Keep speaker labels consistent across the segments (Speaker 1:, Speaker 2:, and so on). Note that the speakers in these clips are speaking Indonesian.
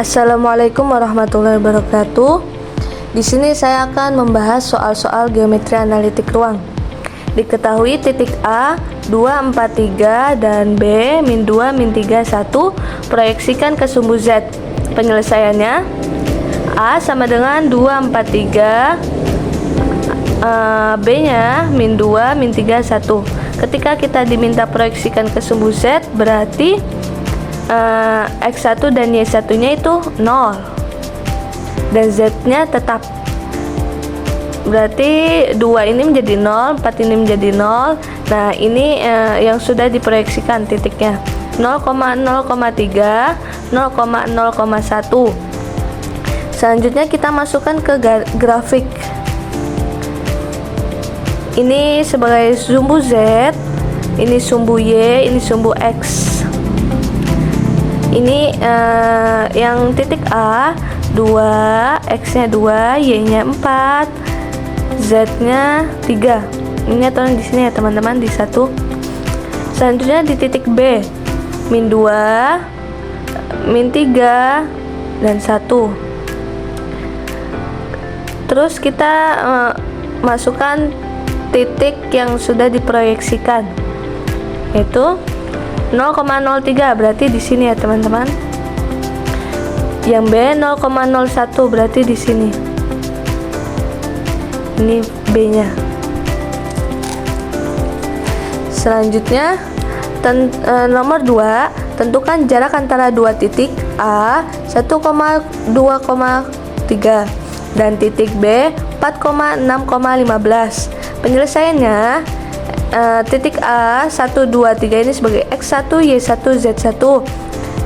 Speaker 1: Assalamualaikum warahmatullahi wabarakatuh. Di sini saya akan membahas soal-soal geometri analitik ruang. Diketahui titik A 2, 4, 3 dan B min 2, min 3, 1 proyeksikan ke sumbu Z. Penyelesaiannya A sama dengan 2, 4, 3, B nya min 2, min 3, 1. Ketika kita diminta proyeksikan ke sumbu Z, berarti X1 dan Y1 nya itu 0 dan Z nya tetap, berarti 2 ini menjadi 0, 4 ini menjadi 0. Nah ini yang sudah diproyeksikan titiknya 0,0,3, 0,0,1. Selanjutnya kita masukkan ke grafik. Ini sebagai sumbu Z, ini sumbu Y, ini sumbu X. Ini yang titik A 2, X nya 2, Y nya 4, Z nya 3. Ini tolong di sini ya teman-teman, di 1. Selanjutnya di titik B min 2, min 3 dan 1. Terus kita masukkan titik yang sudah diproyeksikan, yaitu 0,03, berarti di sini ya teman-teman. Yang B 0,01, berarti di sini. Ini B-nya. Selanjutnya nomor 2, tentukan jarak antara dua titik A 1,2,3 dan titik B 4,6,15. Penyelesaiannya titik A 1, 2, 3 ini sebagai X1, Y1, Z1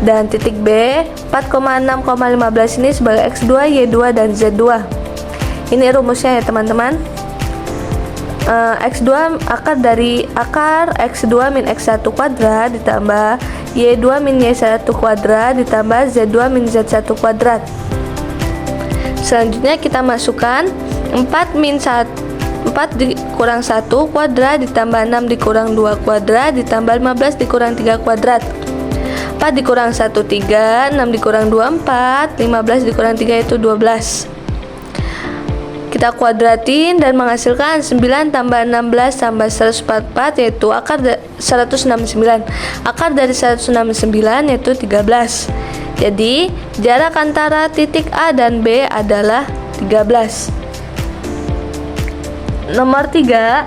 Speaker 1: dan titik B 4,6,15 ini sebagai X2, Y2 dan Z2. Ini rumusnya ya teman-teman. X2 akar X2 min X1 kuadrat ditambah Y2 min Y1 kuadrat ditambah Z2 min Z1 kuadrat. Selanjutnya kita masukkan 4 dikurang 1 kuadrat ditambah 6 dikurang 2 kuadrat ditambah 15 dikurang 3 kuadrat. 4 dikurang 1 3, 6 dikurang 2 4, 15 dikurang 3 itu 12. Kita kuadratin dan menghasilkan 9 tambah 16 tambah 144, yaitu akar 169. Akar dari 169 yaitu 13. Jadi jarak antara titik A dan B adalah 13. Nomor 3,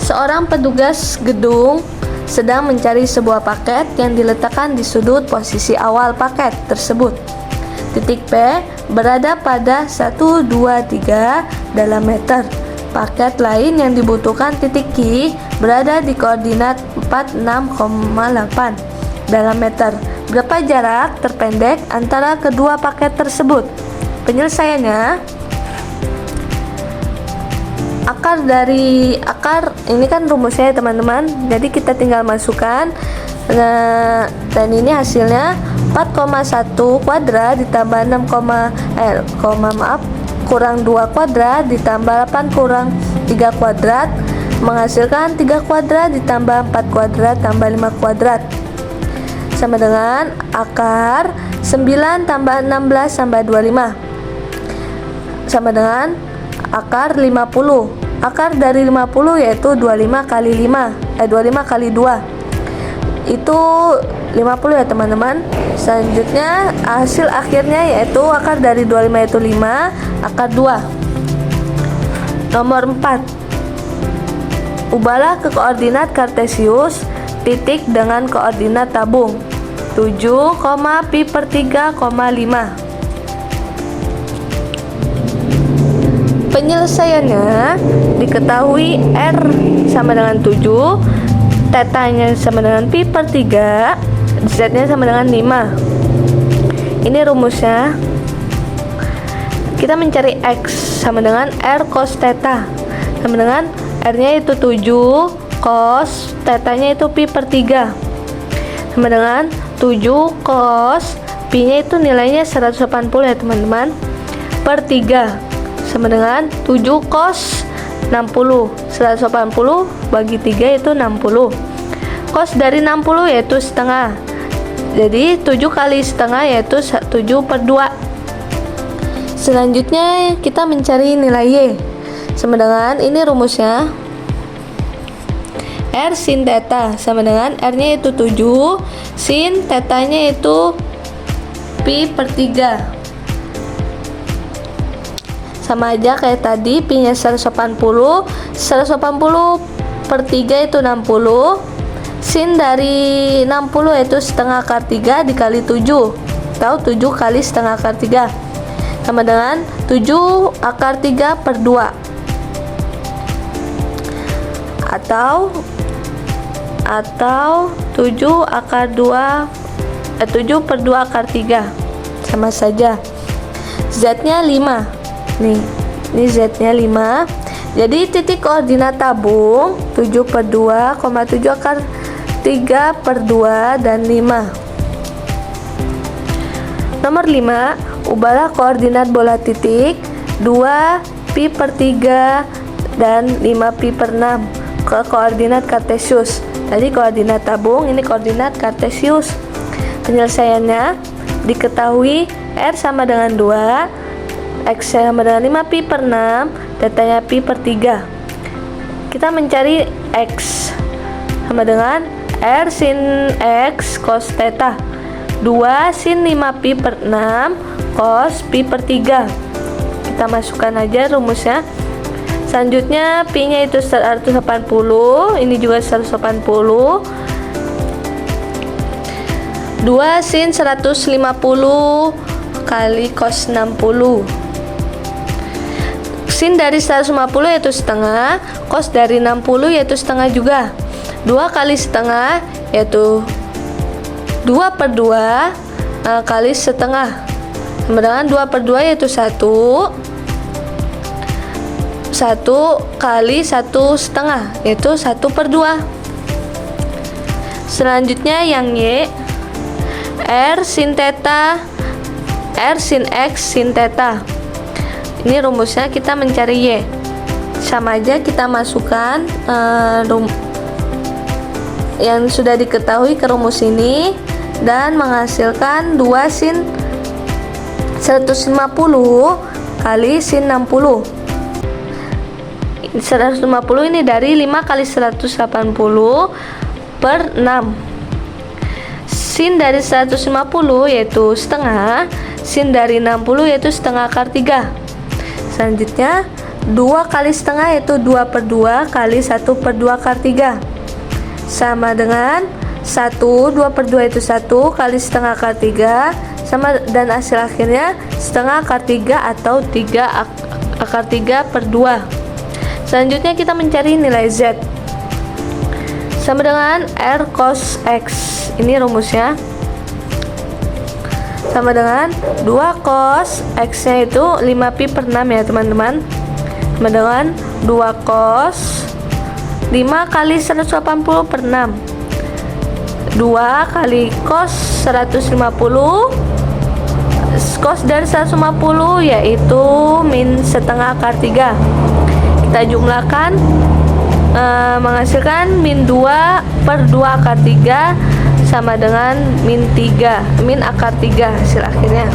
Speaker 1: seorang petugas gedung sedang mencari sebuah paket yang diletakkan di sudut posisi awal paket tersebut. Titik P berada pada 1, 2, 3 dalam meter. Paket lain yang dibutuhkan titik Q berada di koordinat 4, 6,8 dalam meter. Berapa jarak terpendek antara kedua paket tersebut? Penyelesaiannya akar ini kan rumusnya ya teman-teman, jadi kita tinggal masukkan. Dan ini hasilnya 4,1 kuadrat ditambah kurang 2 kuadrat ditambah 8 kurang 3 kuadrat menghasilkan 3 kuadrat ditambah 4 kuadrat tambah 5 kuadrat sama dengan akar 9 tambah 16 tambah 25 sama dengan akar 50. Akar dari 50 yaitu 25 kali 25 kali 2 itu 50 ya teman-teman. Selanjutnya hasil akhirnya yaitu akar dari 25 itu 5, akar 2. Nomor 4, ubahlah ke koordinat kartesius titik dengan koordinat tabung 7, pi per 3,5. Penyelesaiannya diketahui R sama dengan 7, tetanya sama dengan pi per 3, Z nya sama dengan 5. Ini rumusnya. Kita mencari X sama dengan R cos theta sama dengan R nya itu 7, cos tetanya itu pi per 3 sama dengan 7 cos pi nya itu nilainya 180 ya teman-teman, per 3 sama dengan 7 cos 60. 180 bagi 3 itu 60. Cos dari 60 yaitu setengah. Jadi 7 kali setengah yaitu 7/2. Selanjutnya kita mencari nilai Y. Sama dengan ini rumusnya. R sin theta sama dengan R-nya itu 7, sin theta-nya itu pi/3. Sama aja kayak tadi, pi-nya 180, 180/3 itu 60. Sin dari 60 yaitu setengah akar 3 dikali 7, atau 7 kali setengah akar 3, sama dengan 7 akar 3/2, atau 7 akar 2, 7/2 akar 3, sama saja. Z-nya 5. Ini Z-nya 5. Jadi titik koordinat tabung 7/2, 7 akar 3/2 dan 5. Nomor 5, ubahlah koordinat bola titik 2 pi/3 dan 5 pi/6 ke koordinat kartesius. Tadi koordinat tabung, ini koordinat kartesius. Penyelesaiannya diketahui R sama dengan 2, X sama dengan 5 pi/6, datanya pi/3. Kita mencari X sama dengan R sin X cos theta, 2 sin 5 pi/6 cos pi/3. Kita masukkan aja rumusnya. Selanjutnya pi-nya itu 180, ini juga 180. 2 sin 150 kali cos 60. Sin dari 150 yaitu setengah, cos dari 60 yaitu setengah juga. 2 kali setengah yaitu 2/2 kali setengah, sama dengan 2/2 yaitu 1 kali 1/2 yaitu 1/2. Selanjutnya yang Y, R sin theta, R sin X sin theta. Ini rumusnya, kita mencari Y. Sama aja kita masukkan yang sudah diketahui ke rumus ini dan menghasilkan 2 sin 150 kali sin 60. 150 ini dari 5 kali 180/6. Sin dari 150 yaitu setengah, sin dari 60 yaitu setengah akar 3. Selanjutnya 2 kali setengah yaitu 2/2 kali 1/2 akar 3, sama dengan 2/2 itu 1 kali setengah akar 3, sama, dan hasil akhirnya setengah akar 3 atau 3 akar 3/2. Selanjutnya kita mencari nilai Z sama dengan R cos X. Ini rumusnya, sama dengan 2 cos X nya itu 5 pi/6 ya teman-teman, sama dengan 2 cos 5 kali 180/6, 2 kali cos 150, cos dari 150 yaitu min setengah akar 3. Kita jumlahkan menghasilkan min 2/2 akar 3 sama dengan min akar 3 hasil akhirnya.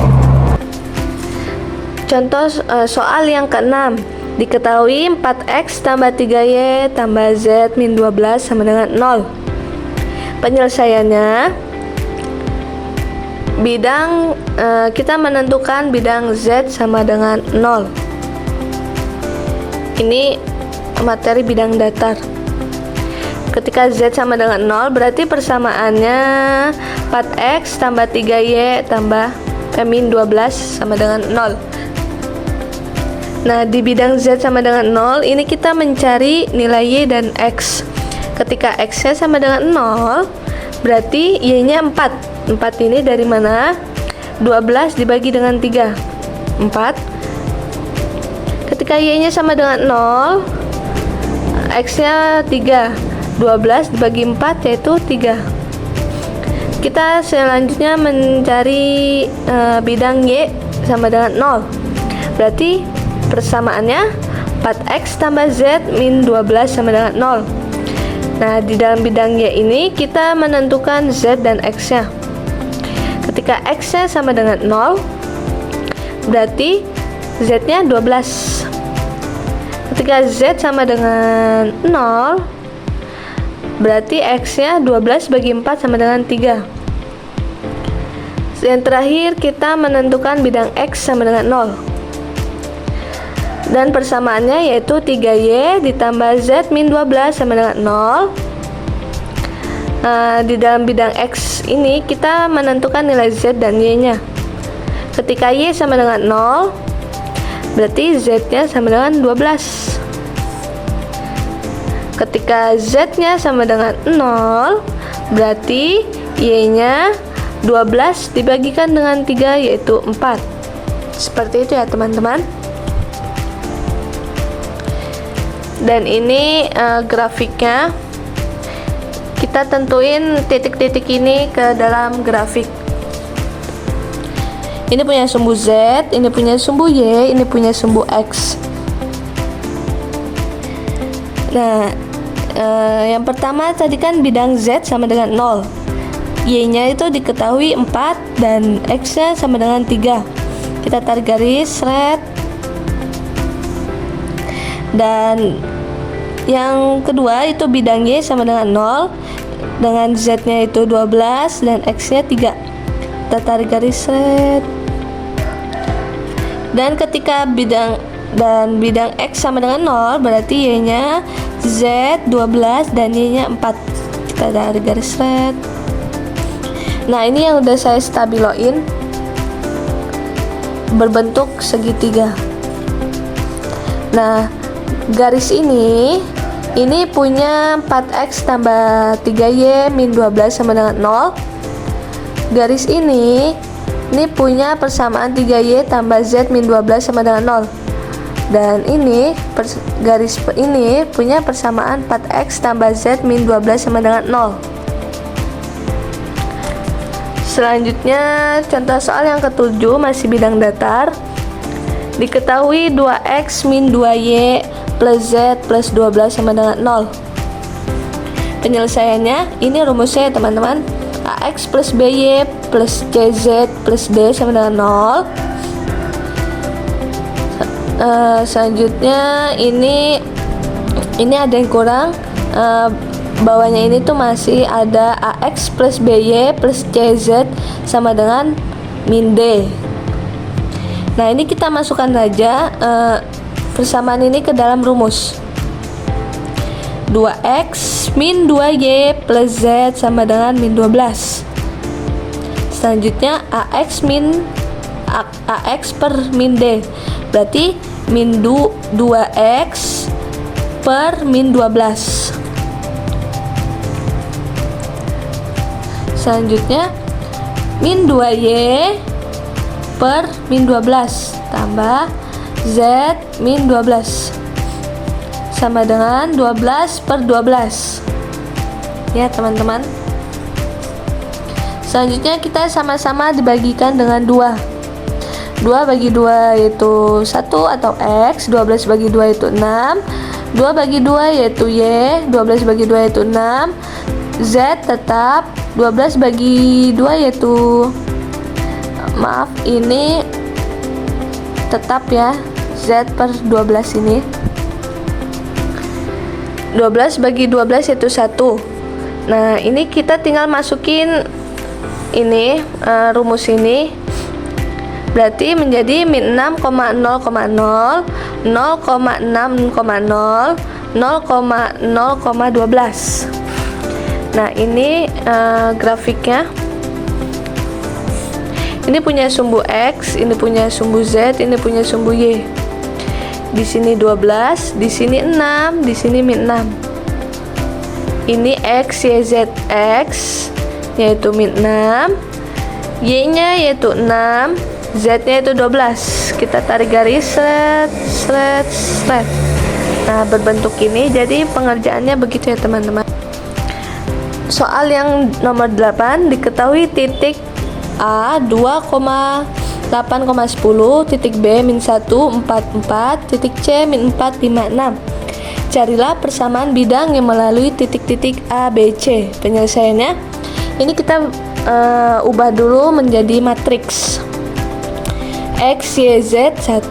Speaker 1: Contoh soal yang ke-6. Diketahui 4x tambah 3y tambah z min 12 sama dengan 0. Penyelesaiannya, bidang kita menentukan bidang z sama dengan 0. Ini materi bidang datar. Ketika z sama dengan 0 berarti persamaannya 4x tambah 3y tambah min 12 sama dengan 0. Nah, di bidang z sama dengan 0 ini kita mencari nilai y dan x. Ketika x-nya sama dengan 0 berarti y-nya 4. 4 ini dari mana? 12 dibagi dengan 3, 4. Ketika y-nya sama dengan 0, x-nya 3, 12 dibagi 4 yaitu 3. Kita selanjutnya mencari bidang y sama dengan 0. Berarti persamaannya 4x tambah z min 12 sama dengan 0. Nah, di dalam bidang y ini kita menentukan z dan x-nya. Ketika X-nya sama dengan 0, berarti Z-nya 12. Ketika Z sama dengan 0, berarti X-nya 12 bagi 4 sama dengan 3. Yang terakhir, kita menentukan bidang X sama dengan 0. Dan persamaannya yaitu 3Y ditambah Z min 12 sama dengan 0. Di dalam bidang X ini kita menentukan nilai Z dan Y-nya. Ketika Y sama dengan 0, berarti Z-nya sama dengan 12. Ketika Z-nya sama dengan 0, berarti Y-nya 12 dibagikan dengan 3 yaitu 4. Seperti itu ya teman-teman. Dan ini grafiknya. Kita tentuin titik-titik ini ke dalam grafik. Ini punya sumbu Z, ini punya sumbu Y, ini punya sumbu X. Nah, yang pertama tadi kan bidang Z sama dengan 0. Y-nya itu diketahui 4 dan X-nya sama dengan 3. Kita tarik garis, red. Dan yang kedua itu bidang Y sama dengan 0, dengan Z-nya itu 12 dan X-nya 3. Kita tarik garis red. Dan ketika bidang X sama dengan 0, berarti Y-nya Z 12 dan Y-nya 4. Kita tarik garis red. Nah, ini yang udah saya stabiloin berbentuk segitiga. Nah, garis ini punya 4X tambah 3Y min 12 sama dengan 0. Garis ini punya persamaan 3Y tambah Z min 12 sama dengan 0. Dan garis ini punya persamaan 4X tambah Z min 12 sama dengan 0. Selanjutnya contoh soal yang ketujuh, masih bidang datar. Diketahui 2X min 2Y plus Z plus 12 sama dengan 0. Penyelesaiannya, ini rumusnya ya teman-teman. AX plus BY plus CZ plus D sama dengan 0. Selanjutnya ini ada yang kurang. Bawahnya ini tuh masih ada AX plus BY plus CZ sama dengan min D. Nah, ini kita masukkan saja persamaan ini ke dalam rumus. 2X min 2Y plus Z sama dengan min 12. Selanjutnya AX per min D, berarti min 2X per min 12. Selanjutnya min 2Y per min 12 tambah Z min 12 sama dengan 12 per 12 ya teman-teman. Selanjutnya kita sama-sama dibagikan dengan 2 bagi 2 yaitu 1 atau X, 12 bagi 2 yaitu 6, 2 bagi 2 yaitu Y, 12 bagi 2 yaitu 6, Z tetap, 12 bagi 2 yaitu, maaf ini tetap ya, Z per 12 ini. 12 bagi 12 yaitu 1. Nah, ini kita tinggal masukin ini rumus ini. Berarti menjadi min 6,0,0, 0,6,0, 0,0,12. Nah, ini grafiknya. Ini punya sumbu X, ini punya sumbu Z, ini punya sumbu Y. Di sini 12, di sini 6, di sini min 6. Ini X, Y, Z. X yaitu min 6, Y-nya yaitu 6, Z-nya itu 12. Kita tarik garis seret. Nah, berbentuk ini. Jadi pengerjaannya begitu ya teman-teman. Soal yang nomor 8, diketahui titik A 2,8,10, titik B min 1, 4,4, titik C min 4, 5,6. Carilah persamaan bidang yang melalui titik-titik A, B, C. Penyelesaiannya, ini kita ubah dulu menjadi matriks X, Y, Z 1.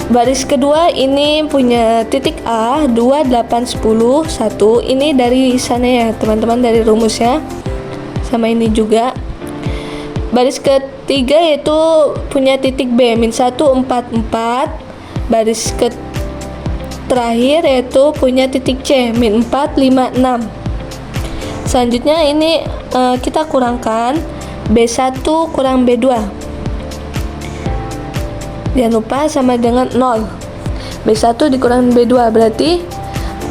Speaker 1: Baris kedua ini punya titik A 2, 8, 10, 1. Ini dari sana ya teman-teman, dari rumusnya. Sama ini juga. Baris ketiga yaitu punya titik B min 1, 4, 4. Baris terakhir yaitu punya titik C min 4, 5, 6. Selanjutnya ini kita kurangkan B1 kurang B2. Jangan lupa sama dengan 0. B1 dikurang B2 berarti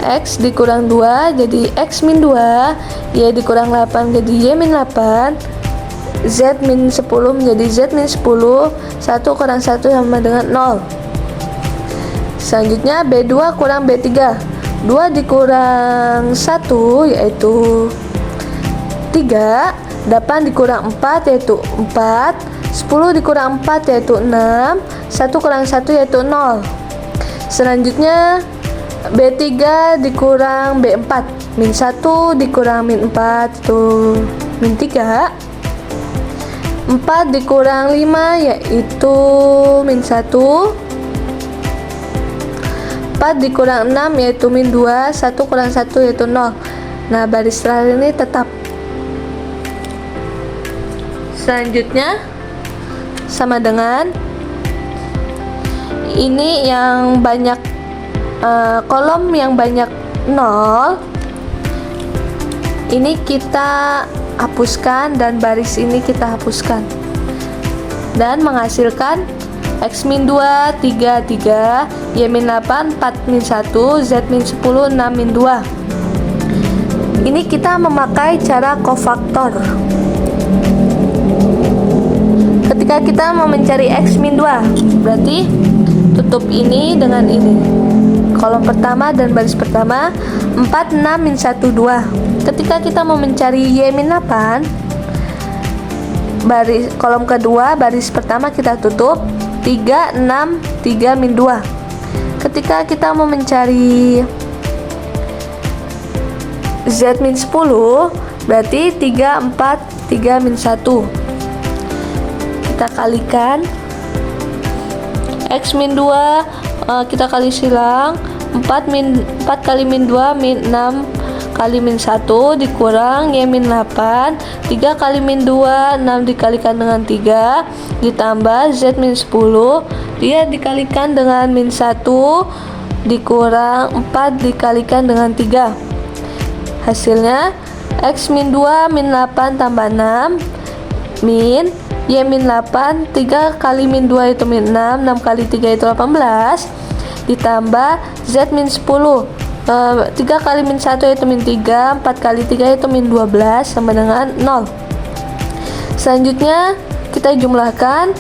Speaker 1: X dikurang 2 jadi X min 2, Y dikurang 8 jadi Y min 8, Z min 10 menjadi Z min 10. 1 kurang 1 sama dengan 0. Selanjutnya B2 kurang B3. 2 dikurang 1 yaitu 3. 8 dikurang 4 yaitu 4. 10 dikurang 4 yaitu 6. 1 kurang 1 yaitu 0. Selanjutnya B3 dikurang B4. Min 1 dikurang min 4 itu min 3. 4 dikurang 5 yaitu min 1. 4 dikurang 6 yaitu min 2. 1 kurang 1 yaitu 0. Nah, baris terakhir ini tetap. Selanjutnya sama dengan ini yang banyak kolom yang banyak 0. Ini kita hapuskan dan baris ini kita hapuskan. Dan menghasilkan X min 2, 3, 3, Y min 8, 4 min 1, Z min 10, 6 min 2. Ini kita memakai cara kofaktor. Ketika kita mau mencari X min 2, berarti tutup ini dengan ini. Kolom pertama dan baris pertama 4, 6, min 1, 2. Ketika kita mau mencari Y min 8, baris kolom kedua baris pertama kita tutup 3, 6, 3, min 2. Ketika kita mau mencari Z min 10, berarti 3, 4, 3, min 1. Kita kalikan X min 2, kita kali silang 4 kali min 2 min 6 kali min 1 dikurang Y min 8, 3 kali min 2, 6 dikalikan dengan 3 ditambah Z min 10, dia dikalikan dengan min 1 dikurang 4 dikalikan dengan 3. Hasilnya X min 2 min 8 tambah 6 min Y min 8, 3 kali min 2 itu min 6, 6 kali 3 itu 18 ditambah Z min 10, 3 kali min 1 itu min 3, 4 kali 3 itu min 12 sama dengan 0. Selanjutnya kita jumlahkan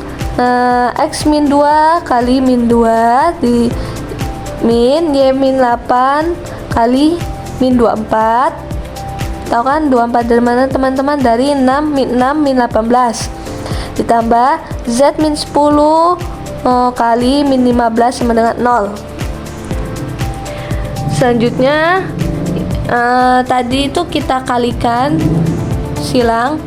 Speaker 1: X min 2 kali min 2 di min Y min 8 kali min 24. Tahu kan 24 dari mana teman-teman? Dari 6 min 18 ditambah Z min 10 kali min 15 sama dengan 0. Selanjutnya tadi itu kita kalikan silang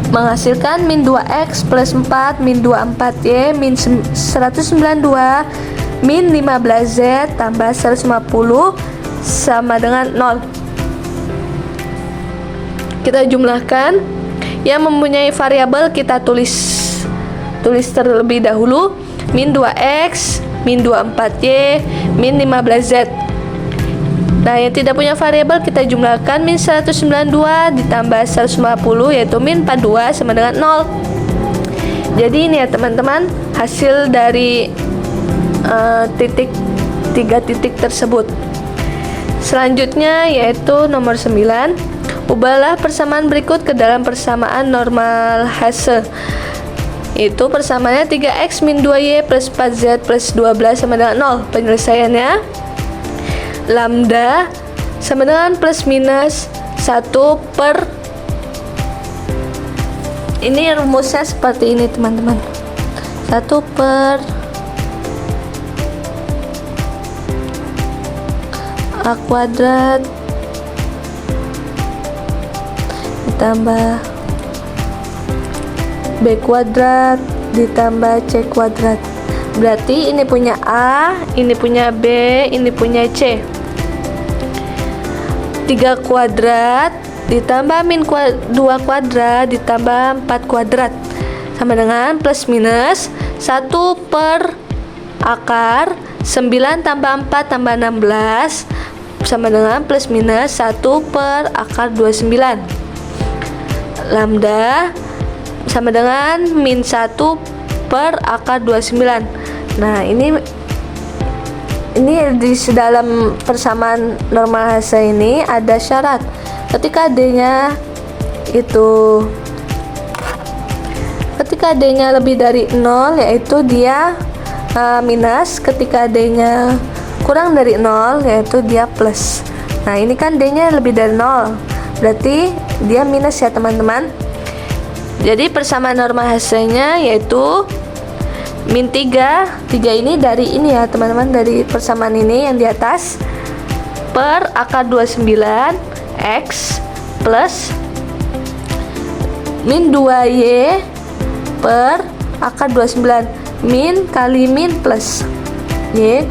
Speaker 1: menghasilkan min 2X plus 4 min 24Y min 192 min 15Z tambah 150 sama dengan 0. Kita jumlahkan. Yang mempunyai variabel kita tulis terlebih dahulu min 2X, min 24Y, min 15Z. Nah, yang tidak punya variabel kita jumlahkan min 192 ditambah 150 yaitu min 42 sama dengan 0. Jadi ini ya teman-teman hasil dari tiga titik tersebut. Selanjutnya yaitu nomor 9. Ubahlah persamaan berikut ke dalam persamaan normal Hase. Itu persamaannya 3X min 2Y plus 4Z plus 12 sama dengan 0. Penyelesaiannya lambda sama dengan plus minus 1 per, ini rumusnya seperti ini teman-teman, 1 per A kuadrat ditambah B kuadrat ditambah C kuadrat. Berarti ini punya A, ini punya B, ini punya C. 3 kuadrat ditambah min 2 kuadrat ditambah 4 kuadrat sama dengan plus minus 1 per akar 9 tambah 4 tambah 16 sama dengan plus minus 1 per akar 29. Lambda sama dengan min 1 per akar 29. Nah, ini di dalam persamaan normal hasil ini ada syarat. Ketika D-nya lebih dari 0, yaitu dia minus. Ketika D-nya kurang dari 0, yaitu dia plus. Nah, ini kan D-nya lebih dari 0, berarti dia minus ya teman-teman. Jadi persamaan normal hasilnya yaitu min 3 ini dari ini ya teman-teman, dari persamaan ini yang di atas, per akar 29 X plus min 2Y per akar 29 min kali min plus Y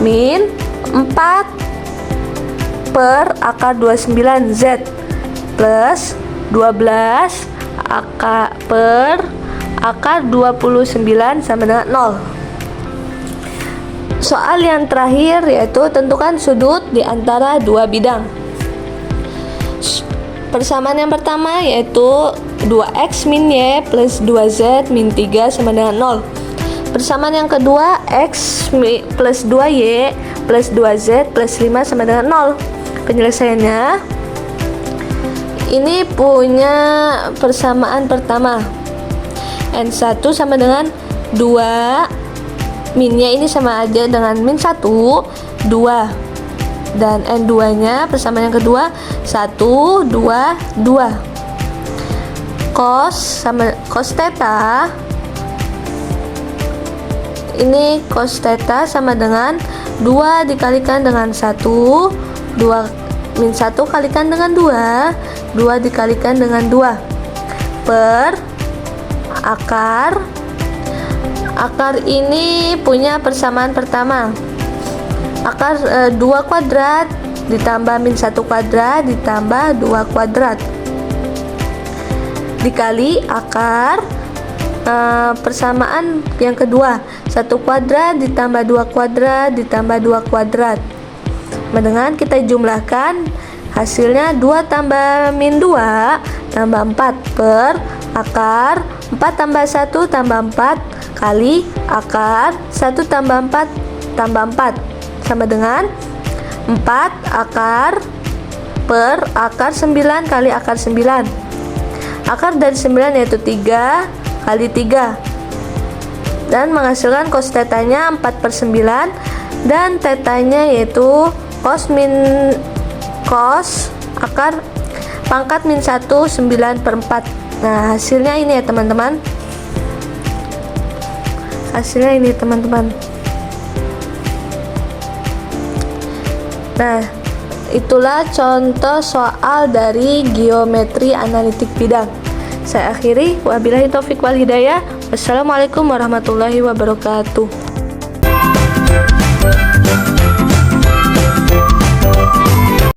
Speaker 1: min 4 per akar 29 Z plus 12 akar per akar 29 sama dengan 0. Soal yang terakhir yaitu tentukan sudut di antara dua bidang. Persamaan yang pertama yaitu 2x min y plus 2z min 3 sama dengan 0. Persamaan yang kedua x plus 2y plus 2z plus 5 sama dengan 0. Penyelesaiannya ini punya persamaan pertama, N1 sama dengan 2, minnya ini sama aja dengan min 1, 2, dan N2 nya persamaan yang kedua 1, 2, 2. Cos theta, ini cos theta sama dengan 2 dikalikan dengan 1, 2 min 1 kalikan dengan 2, 2 dikalikan dengan 2 per akar ini punya persamaan pertama, akar 2 kuadrat ditambah min 1 kuadrat ditambah 2 kuadrat dikali akar persamaan yang kedua, 1 kuadrat ditambah 2 kuadrat ditambah 2 kuadrat. Dengan kita jumlahkan hasilnya 2 tambah min 2 tambah 4 per akar 4 tambah 1 tambah 4 kali akar 1 tambah 4 tambah 4 sama dengan 4 akar per akar 9 kali akar 9. Akar dari 9 yaitu 3 kali 3 dan menghasilkan cos tetanya 4 per 9 dan tetanya yaitu cos akar pangkat min 1 9 per 4. Nah, hasilnya ini ya teman-teman. Hasilnya ini teman-teman. Nah, itulah contoh soal dari geometri analitik bidang. Saya akhiri, wabillahi taufik wal hidayah. Wassalamualaikum warahmatullahi wabarakatuh.